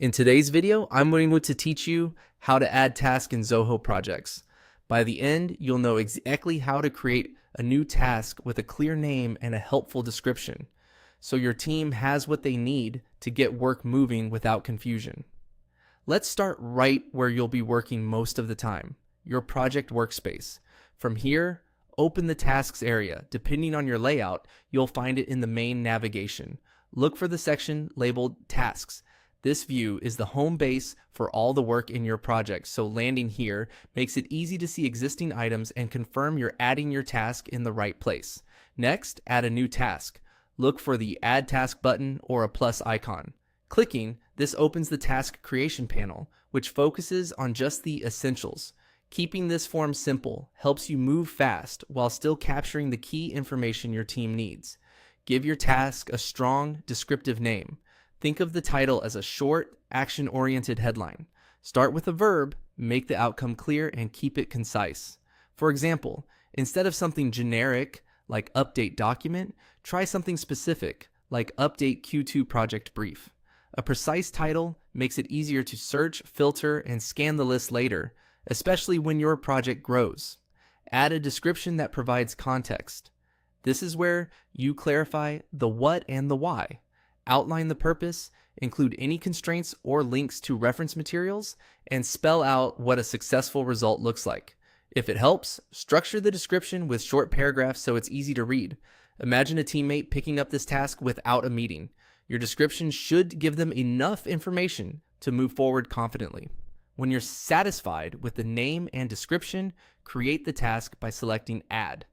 In today's video, I'm going to teach you how to add tasks in Zoho projects. By the end, you'll know exactly how to create a new task with a clear name and a helpful description, so your team has what they need to get work moving without confusion. Let's start right where you'll be working most of the time, your project workspace. From here, open the tasks area. Depending on your layout, you'll find it in the main navigation. Look for the section labeled Tasks. This view is the home base for all the work in your project, so landing here makes it easy to see existing items and confirm you're adding your task in the right place. Next, add a new task. Look for the Add Task button or a plus icon. Clicking, this opens the task creation panel, which focuses on just the essentials. Keeping this form simple helps you move fast while still capturing the key information your team needs. Give your task a strong, descriptive name. Think of the title as a short, action-oriented headline. Start with a verb, make the outcome clear, and keep it concise. For example, instead of something generic like update document, try something specific like update Q2 project brief. A precise title makes it easier to search, filter, and scan the list later, especially when your project grows. Add a description that provides context. This is where you clarify the what and the why. Outline the purpose, include any constraints or links to reference materials, and spell out what a successful result looks like. If it helps, structure the description with short paragraphs so it's easy to read. Imagine a teammate picking up this task without a meeting. Your description should give them enough information to move forward confidently. When you're satisfied with the name and description, create the task by selecting Add.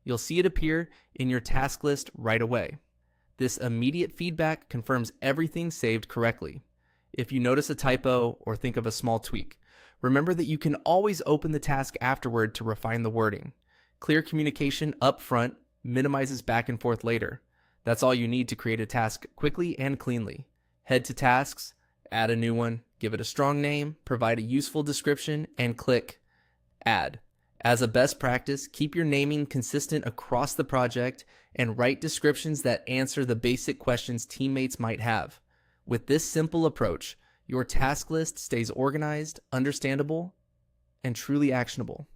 You'll see it appear in your task list right away. This immediate feedback confirms everything saved correctly. If you notice a typo or think of a small tweak, remember that you can always open the task afterward to refine the wording. Clear communication up front minimizes back and forth later. That's all you need to create a task quickly and cleanly. Head to Tasks, add a new one, give it a strong name, provide a useful description, and click Add. As a best practice, keep your naming consistent across the project and write descriptions that answer the basic questions teammates might have. With this simple approach, your task list stays organized, understandable, and truly actionable.